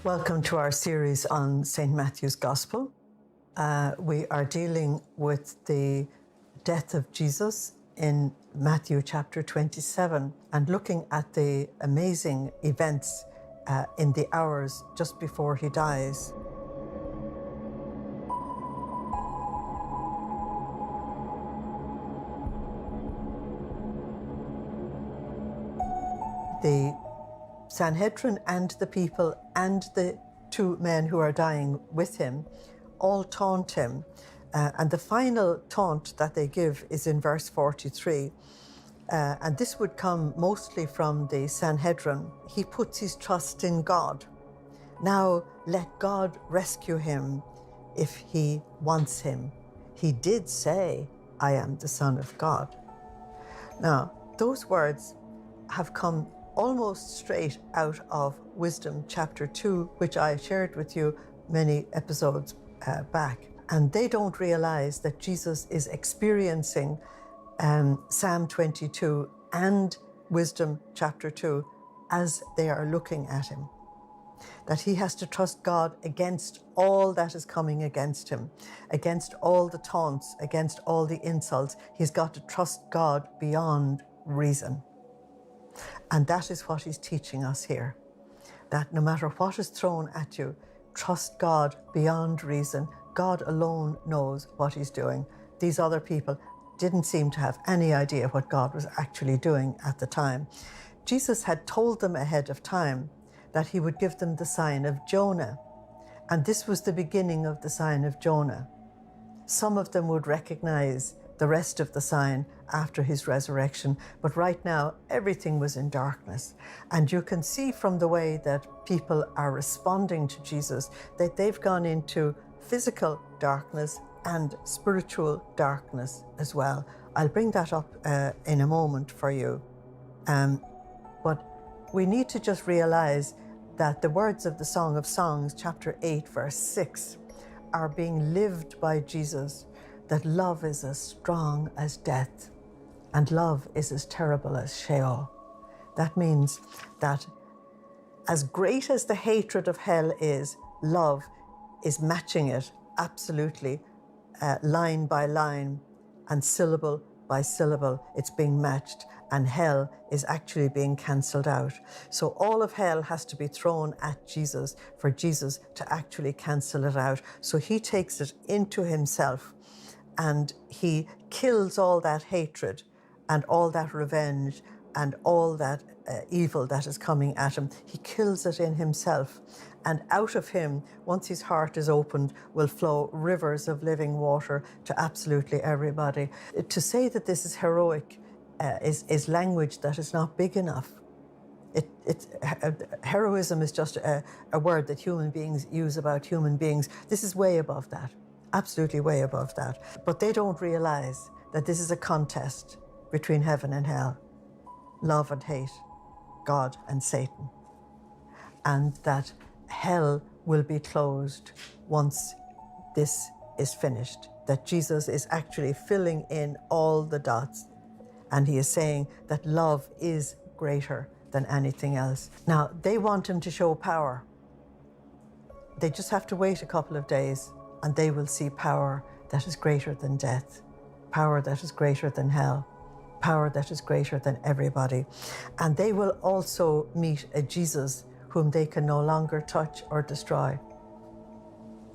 Welcome to our series on St. Matthew's Gospel. We are dealing with the death of Jesus in Matthew chapter 27 and looking at the amazing events in the hours just before he dies. The Sanhedrin and the people and the two men who are dying with him all taunt him. And the final taunt that they give is in verse 43. And this would come mostly from the Sanhedrin. He puts his trust in God. Now let God rescue him if he wants him. He did say, I am the Son of God. Now, those words have come almost straight out of Wisdom chapter 2, which I shared with you many episodes back. And they don't realize that Jesus is experiencing Psalm 22 and Wisdom chapter 2 as they are looking at him. That he has to trust God against all that is coming against him, against all the taunts, against all the insults. He's got to trust God beyond reason. And that is what he's teaching us here. That no matter what is thrown at you, trust God beyond reason. God alone knows what he's doing. These other people didn't seem to have any idea what God was actually doing at the time. Jesus had told them ahead of time that he would give them the sign of Jonah. And this was the beginning of the sign of Jonah. Some of them would recognize the rest of the sign after his resurrection. But right now, everything was in darkness. And you can see from the way that people are responding to Jesus that they've gone into physical darkness and spiritual darkness as well. I'll bring that up in a moment for you. But we need to just realize that the words of the Song of Songs, chapter 8, verse 6, are being lived by Jesus, that love is as strong as death, and love is as terrible as Sheol. That means that as great as the hatred of hell is, love is matching it absolutely, line by line and syllable by syllable. It's being matched, and hell is actually being cancelled out. So all of hell has to be thrown at Jesus for Jesus to actually cancel it out. So he takes it into himself and he kills all that hatred and all that revenge and all that evil that is coming at him. He kills it in himself. And out of him, once his heart is opened, will flow rivers of living water to absolutely everybody. To say that this is heroic is language that is not big enough. Heroism is just a word that human beings use about human beings. This is way above that, absolutely way above that. But they don't realize that this is a contest between heaven and hell, love and hate, God and Satan, and that hell will be closed once this is finished, that Jesus is actually filling in all the dots, and he is saying that love is greater than anything else. Now, they want him to show power. They just have to wait a couple of days and they will see power that is greater than death, power that is greater than hell, power that is greater than everybody. And they will also meet a Jesus whom they can no longer touch or destroy.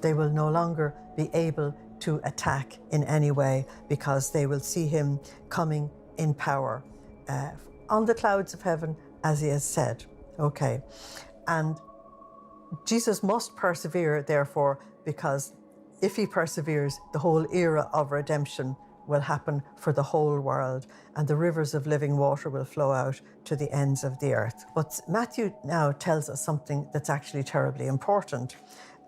They will no longer be able to attack in any way because they will see him coming in power on the clouds of heaven, as he has said. Okay. And Jesus must persevere, therefore, because if he perseveres, the whole era of redemption will happen for the whole world, and the rivers of living water will flow out to the ends of the earth. But Matthew now tells us something that's actually terribly important,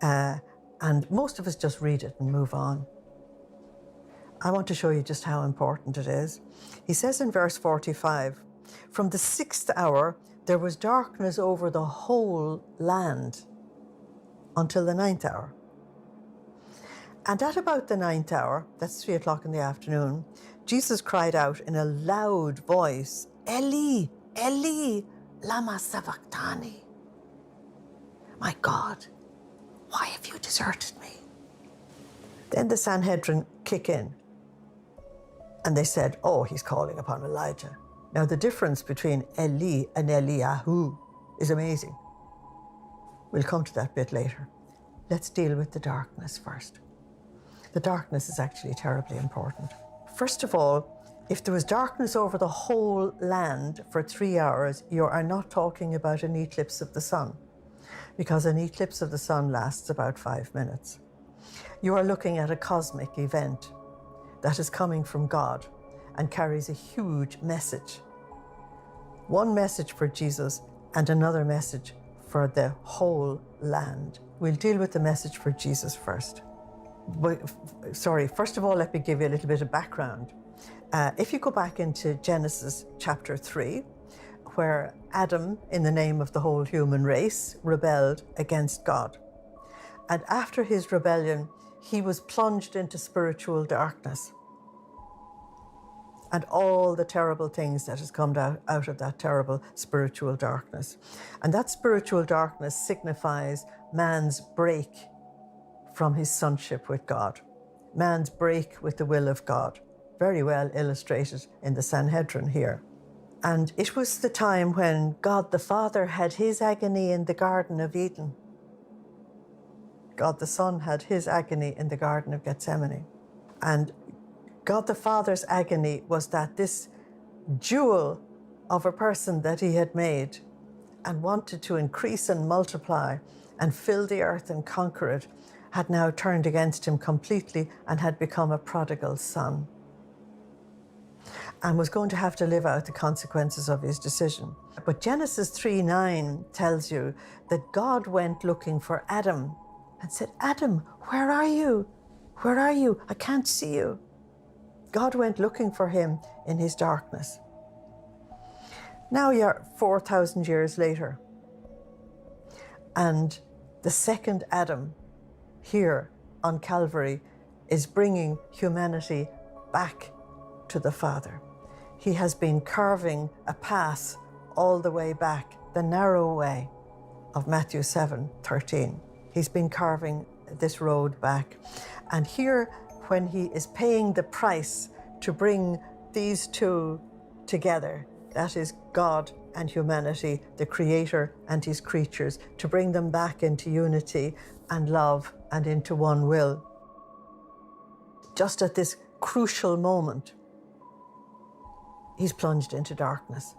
and most of us just read it and move on. I want to show you just how important it is. He says in verse 45, from the 6th hour there was darkness over the whole land until the 9th hour. And at about the 9th hour, that's 3 o'clock in the afternoon, Jesus cried out in a loud voice, Eli, Eli, lama sabachthani. my God, why have you deserted me? Then the Sanhedrin kick in and they said, oh, he's calling upon Elijah. Now the difference between Eli and Eliyahu is amazing. We'll come to that bit later. Let's deal with the darkness first. The darkness is actually terribly important. First of all, if there was darkness over the whole land for 3 hours, you are not talking about an eclipse of the sun, because an eclipse of the sun lasts about 5 minutes. You are looking at a cosmic event that is coming from God and carries a huge message. One message for Jesus and another message for the whole land. We'll deal with the message for Jesus first. First of all, let me give you a little bit of background. If you go back into Genesis chapter 3, where Adam, in the name of the whole human race, rebelled against God. And after his rebellion, he was plunged into spiritual darkness. And all the terrible things that has come out of that terrible spiritual darkness. And that spiritual darkness signifies man's break from his sonship with God, man's break with the will of God, very well illustrated in the Sanhedrin here. And it was the time when God the Father had his agony in the Garden of Eden. God the Son had his agony in the Garden of Gethsemane. And God the Father's agony was that this jewel of a person that he had made and wanted to increase and multiply and fill the earth and conquer it had now turned against him completely and had become a prodigal son, and was going to have to live out the consequences of his decision. But Genesis 3:9 tells you that God went looking for Adam and said, Adam, where are you? Where are you? I can't see you. God went looking for him in his darkness. Now you're 4,000 years later, and the second Adam here on Calvary is bringing humanity back to the Father. He has been carving a path all the way back, the narrow way of Matthew 7:13. He's been carving this road back. And here, when he is paying the price to bring these two together, that is God and humanity, the Creator and his creatures, to bring them back into unity and love and into one will. Just at this crucial moment, he's plunged into darkness.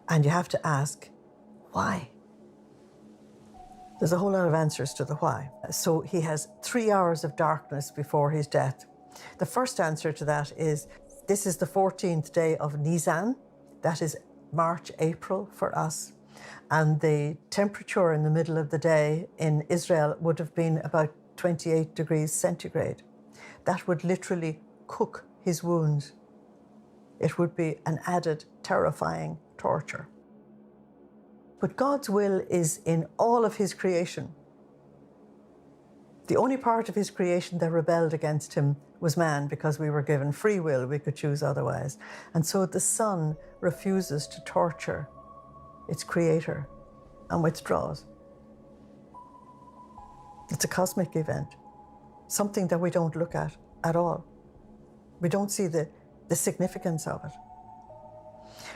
And you have to ask, why? There's a whole lot of answers to the why. So he has 3 hours of darkness before his death. The first answer to that is, this is the 14th day of Nisan. That is March, April for us. And the temperature in the middle of the day in Israel would have been about 28 degrees centigrade. That would literally cook his wounds. It would be an added terrifying torture. But God's will is in all of his creation. The only part of his creation that rebelled against him was man, because we were given free will, we could choose otherwise. And so the sun refuses to torture its creator and withdraws. It's a cosmic event, something that we don't look at all. We don't see the significance of it.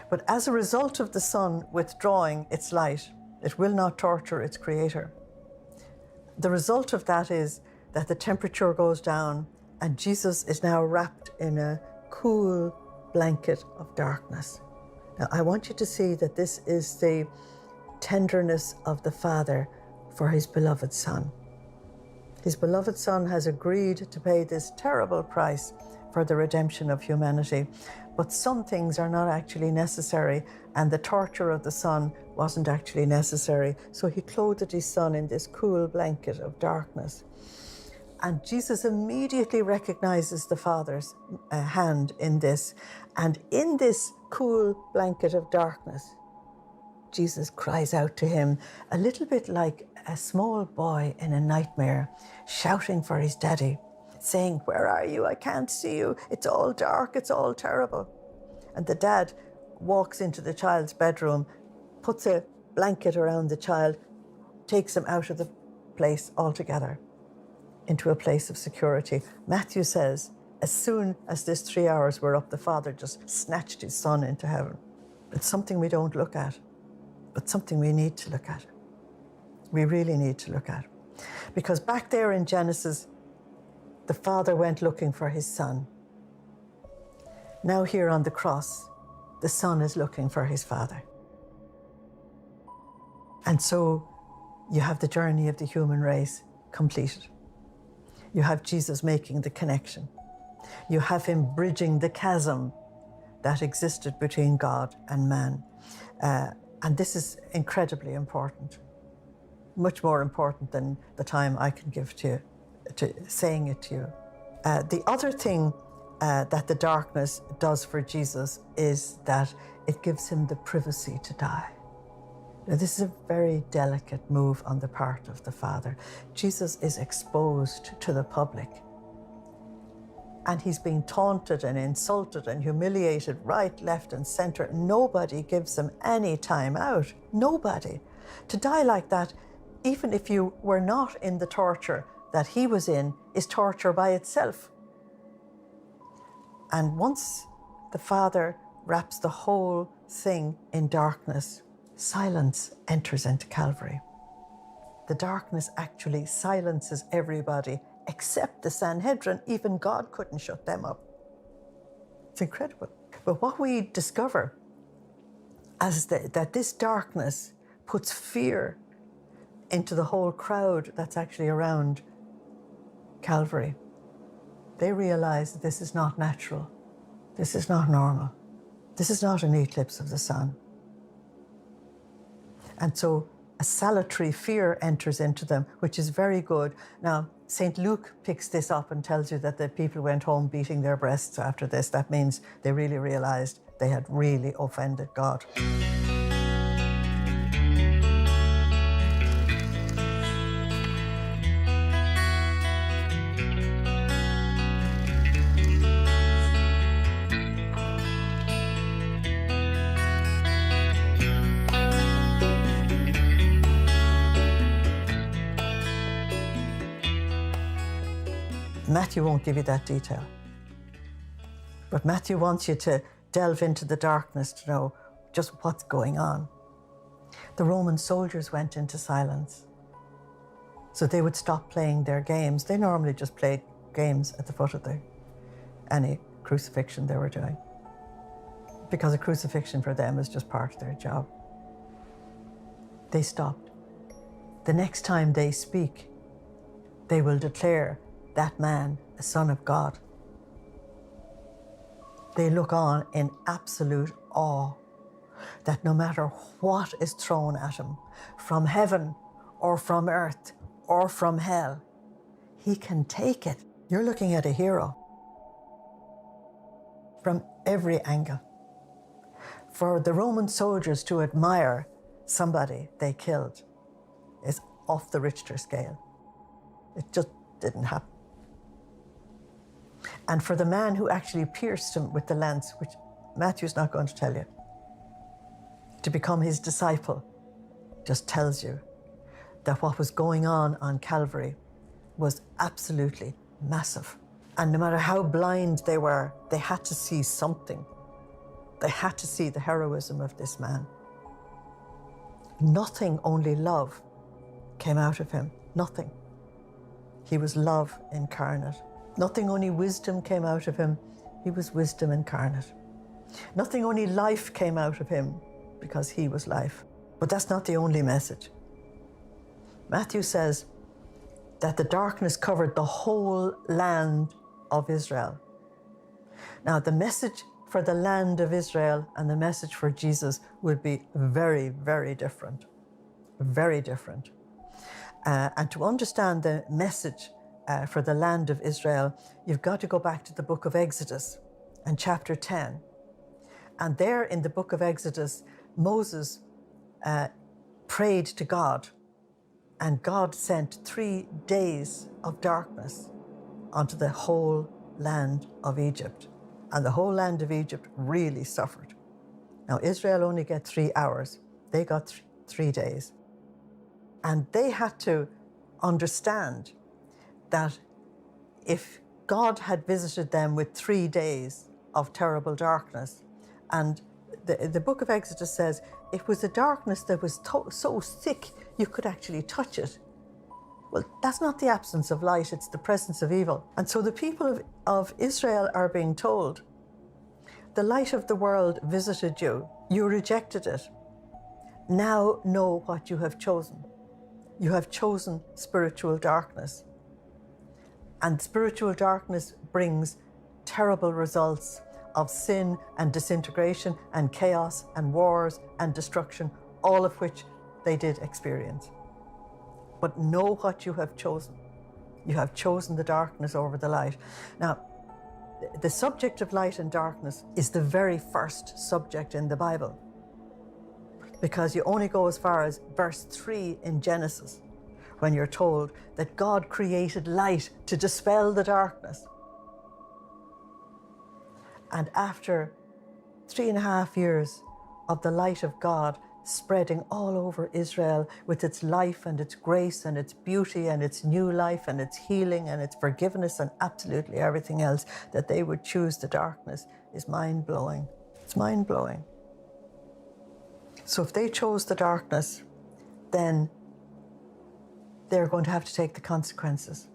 But as a result of the sun withdrawing its light, it will not torture its creator. The result of that is that the temperature goes down and Jesus is now wrapped in a cool blanket of darkness. Now, I want you to see that this is the tenderness of the Father for his beloved Son. His beloved Son has agreed to pay this terrible price for the redemption of humanity. But some things are not actually necessary, and the torture of the Son wasn't actually necessary. So he clothed his Son in this cool blanket of darkness. And Jesus immediately recognizes the Father's hand in this. And in this cool blanket of darkness, Jesus cries out to him, a little bit like a small boy in a nightmare, shouting for his daddy, saying, "Where are you? I can't see you. It's all dark. It's all terrible." And the dad walks into the child's bedroom, puts a blanket around the child, takes him out of the place altogether into a place of security. Matthew says, as soon as this 3 hours were up, the Father just snatched his Son into heaven. It's something we don't look at, but something we need to look at. We really need to look at. Because back there in Genesis, the Father went looking for his Son. Now here on the cross, the Son is looking for his Father. And so you have the journey of the human race completed. You have Jesus making the connection. You have him bridging the chasm that existed between God and man. And this is incredibly important, much more important than the time I can give to you, to saying it to you. The other thing that the darkness does for Jesus is that it gives him the privacy to die. Now, this is a very delicate move on the part of the Father. Jesus is exposed to the public, and he's being taunted and insulted and humiliated right, left, and center. Nobody gives him any time out. Nobody. To die like that, even if you were not in the torture that he was in, is torture by itself. And once the Father wraps the whole thing in darkness, silence enters into Calvary. The darkness actually silences everybody except the Sanhedrin. Even God couldn't shut them up. It's incredible. But what we discover is that this darkness puts fear into the whole crowd that's actually around Calvary. They realize that this is not natural. This is not normal. This is not an eclipse of the sun. And so a salutary fear enters into them, which is very good. Now, St. Luke picks this up and tells you that the people went home beating their breasts after this. That means they really realized they had really offended God. Matthew won't give you that detail. But Matthew wants you to delve into the darkness to know just what's going on. The Roman soldiers went into silence, so they would stop playing their games. They normally just played games at the foot of any crucifixion they were doing, because a crucifixion for them is just part of their job. They stopped. The next time they speak, they will declare that man a son of God. They look on in absolute awe that no matter what is thrown at him, from heaven or from earth or from hell, he can take it. You're looking at a hero from every angle. For the Roman soldiers to admire somebody they killed is off the Richter scale. It just didn't happen. And for the man who actually pierced him with the lance, which Matthew's not going to tell you, to become his disciple, just tells you that what was going on Calvary was absolutely massive. And no matter how blind they were, they had to see something. They had to see the heroism of this man. Nothing, only love came out of him. Nothing. He was love incarnate. Nothing, only wisdom came out of him. He was wisdom incarnate. Nothing, only life came out of him, because he was life. But that's not the only message. Matthew says that the darkness covered the whole land of Israel. Now, the message for the land of Israel and the message for Jesus would be very, very different. Very different. And to understand the message for the land of Israel, you've got to go back to the book of Exodus and chapter 10. And there in the book of Exodus, Moses prayed to God, and God sent 3 days of darkness onto the whole land of Egypt. And the whole land of Egypt really suffered. Now, Israel only get 3 hours. They got 3 days. And they had to understand that if God had visited them with 3 days of terrible darkness, and the book of Exodus says it was a darkness that was so thick you could actually touch it. Well, that's not the absence of light, it's the presence of evil. And so the people of Israel are being told, the light of the world visited you, you rejected it. Now know what you have chosen. You have chosen spiritual darkness. And spiritual darkness brings terrible results of sin and disintegration and chaos and wars and destruction, all of which they did experience. But know what you have chosen. You have chosen the darkness over the light. Now, the subject of light and darkness is the very first subject in the Bible, because you only go as far as verse 3 in Genesis, when you're told that God created light to dispel the darkness. And after 3.5 years of the light of God spreading all over Israel with its life and its grace and its beauty and its new life and its healing and its forgiveness and absolutely everything else, that they would choose the darkness is mind-blowing. It's mind-blowing. So if they chose the darkness, then they're going to have to take the consequences.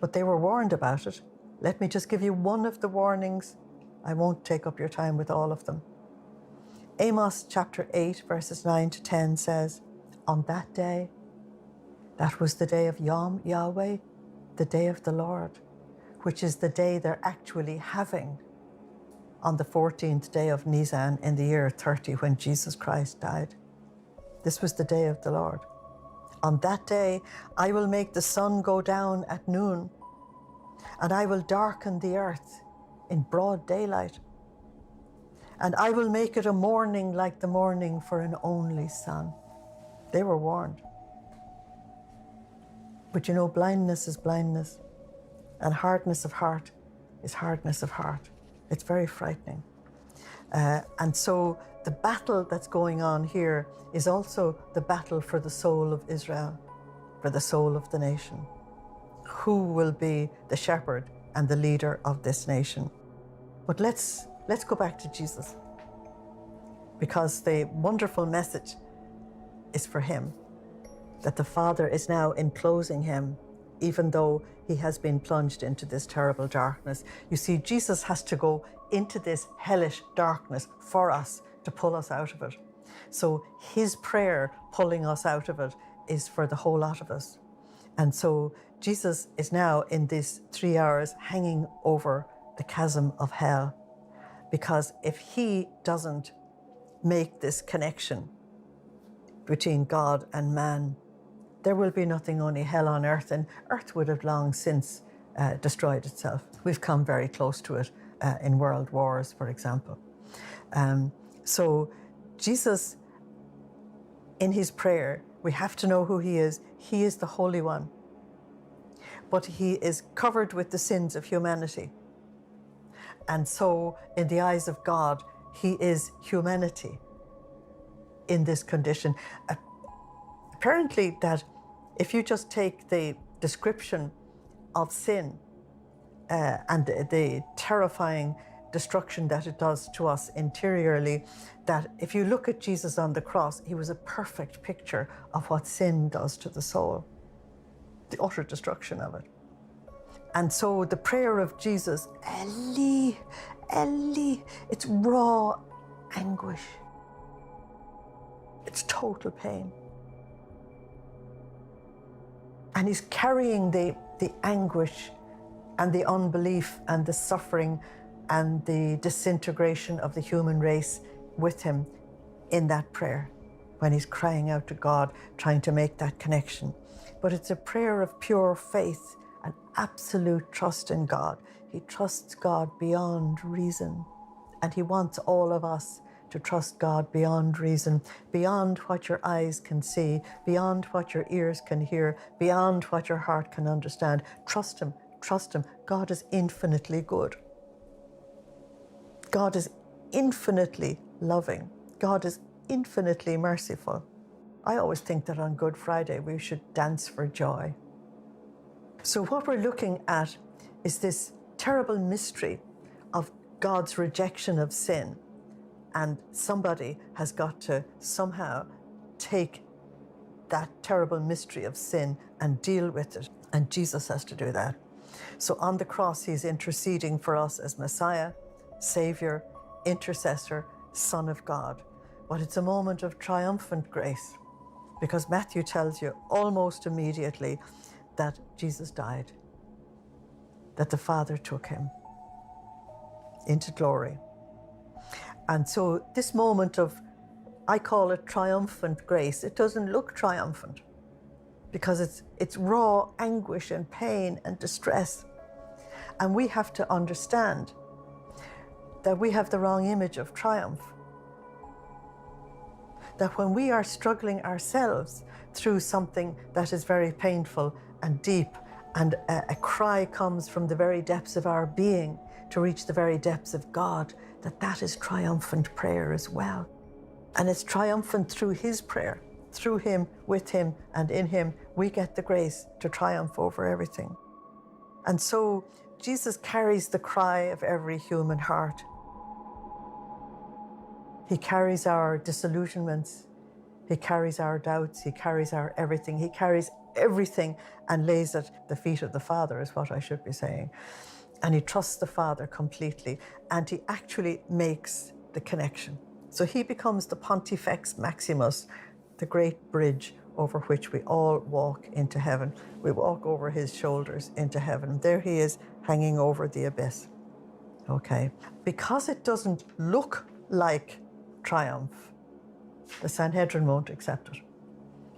But they were warned about it. Let me just give you one of the warnings. I won't take up your time with all of them. Amos chapter 8, verses 9 to 10 says, on that day, that was the day of Yahweh, the day of the Lord, which is the day they're actually having on the 14th day of Nisan in the year 30 when Jesus Christ died. This was the day of the Lord. On that day, I will make the sun go down at noon, and I will darken the earth in broad daylight. And I will make it a morning like the morning for an only son. They were warned. But you know, blindness is blindness, and hardness of heart is hardness of heart. It's very frightening. And so the battle that's going on here is also the battle for the soul of Israel, for the soul of the nation. Who will be the shepherd and the leader of this nation? But let's go back to Jesus, because the wonderful message is for him, that the Father is now enclosing him, even though he has been plunged into this terrible darkness. You see, Jesus has to go into this hellish darkness for us to pull us out of it. So his prayer pulling us out of it is for the whole lot of us. And so Jesus is now in these 3 hours hanging over the chasm of hell, because if he doesn't make this connection between God and man, there will be nothing, only hell on earth, and earth would have long since destroyed itself. We've come very close to it in world wars, for example. So Jesus, in his prayer, we have to know who he is. He is the Holy One, but he is covered with the sins of humanity. And so in the eyes of God, he is humanity in this condition. Apparently that if you just take the description of sin and the terrifying destruction that it does to us interiorly, that if you look at Jesus on the cross, he was a perfect picture of what sin does to the soul, the utter destruction of it. And so the prayer of Jesus, Eli, Eli, it's raw anguish. It's total pain. And he's carrying the anguish and the unbelief and the suffering and the disintegration of the human race with him in that prayer, when he's crying out to God, trying to make that connection. But it's a prayer of pure faith and absolute trust in God. He trusts God beyond reason, and he wants all of us to trust God beyond reason, beyond what your eyes can see, beyond what your ears can hear, beyond what your heart can understand. Trust him, trust him. God is infinitely good. God is infinitely loving. God is infinitely merciful. I always think that on Good Friday we should dance for joy. So what we're looking at is this terrible mystery of God's rejection of sin. And somebody has got to somehow take that terrible mystery of sin and deal with it. And Jesus has to do that. So on the cross, he's interceding for us as Messiah, Savior, intercessor, Son of God. But it's a moment of triumphant grace, because Matthew tells you almost immediately that Jesus died, that the Father took him into glory. And so this moment of, I call it triumphant grace, it doesn't look triumphant because it's raw anguish and pain and distress. And we have to understand that we have the wrong image of triumph. That when we are struggling ourselves through something that is very painful and deep, and a cry comes from the very depths of our being to reach the very depths of God, that is triumphant prayer as well. And it's triumphant through his prayer, through him, with him, and in him, we get the grace to triumph over everything. And so Jesus carries the cry of every human heart. He carries our disillusionments, he carries our doubts, he carries our everything. He carries everything and lays at the feet of the Father, is what I should be saying. And he trusts the Father completely, and he actually makes the connection. So he becomes the Pontifex Maximus, the great bridge over which we all walk into heaven. We walk over his shoulders into heaven. There he is, hanging over the abyss. Okay. Because it doesn't look like triumph, the Sanhedrin won't accept it,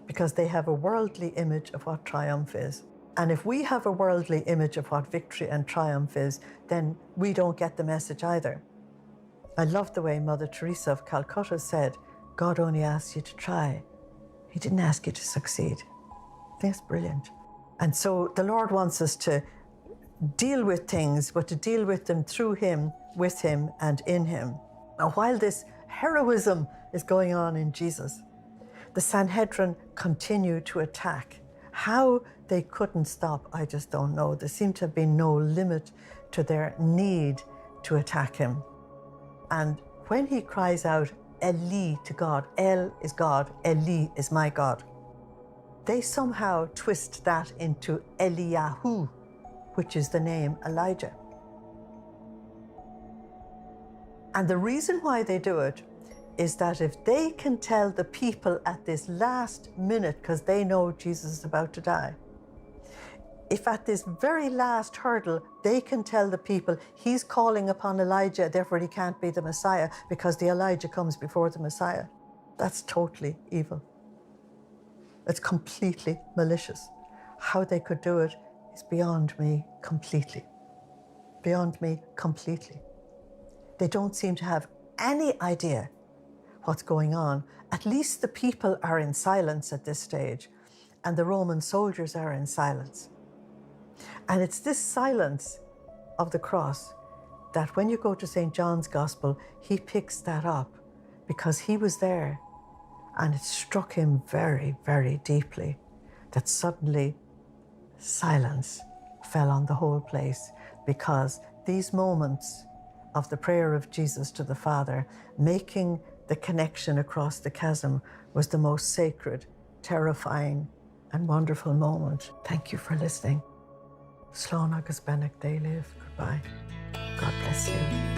because they have a worldly image of what triumph is. And if we have a worldly image of what victory and triumph is, then we don't get the message either. I love the way Mother Teresa of Calcutta said, God only asks you to try. He didn't ask you to succeed. I think it's brilliant. And so the Lord wants us to deal with things, but to deal with them through him, with him, and in him. Now, while this heroism is going on in Jesus, the Sanhedrin continue to attack. How they couldn't stop, I just don't know. There seemed to have been no limit to their need to attack him. And when he cries out, Eli to God, El is God, Eli is my God, they somehow twist that into Eliyahu, which is the name Elijah. And the reason why they do it is that if they can tell the people at this last minute, because they know Jesus is about to die, if at this very last hurdle they can tell the people he's calling upon Elijah, therefore he can't be the Messiah because the Elijah comes before the Messiah, that's totally evil. It's completely malicious. How they could do it is beyond me completely. Beyond me completely. They don't seem to have any idea what's going on. At least the people are in silence at this stage, and the Roman soldiers are in silence. And it's this silence of the cross that when you go to St. John's Gospel, he picks that up because he was there, and it struck him very, very deeply that suddenly silence fell on the whole place, because these moments of the prayer of Jesus to the Father, making the connection across the chasm, was the most sacred, terrifying, and wonderful moment. Thank you for listening. Slán agus benach dé live. Goodbye. God bless you.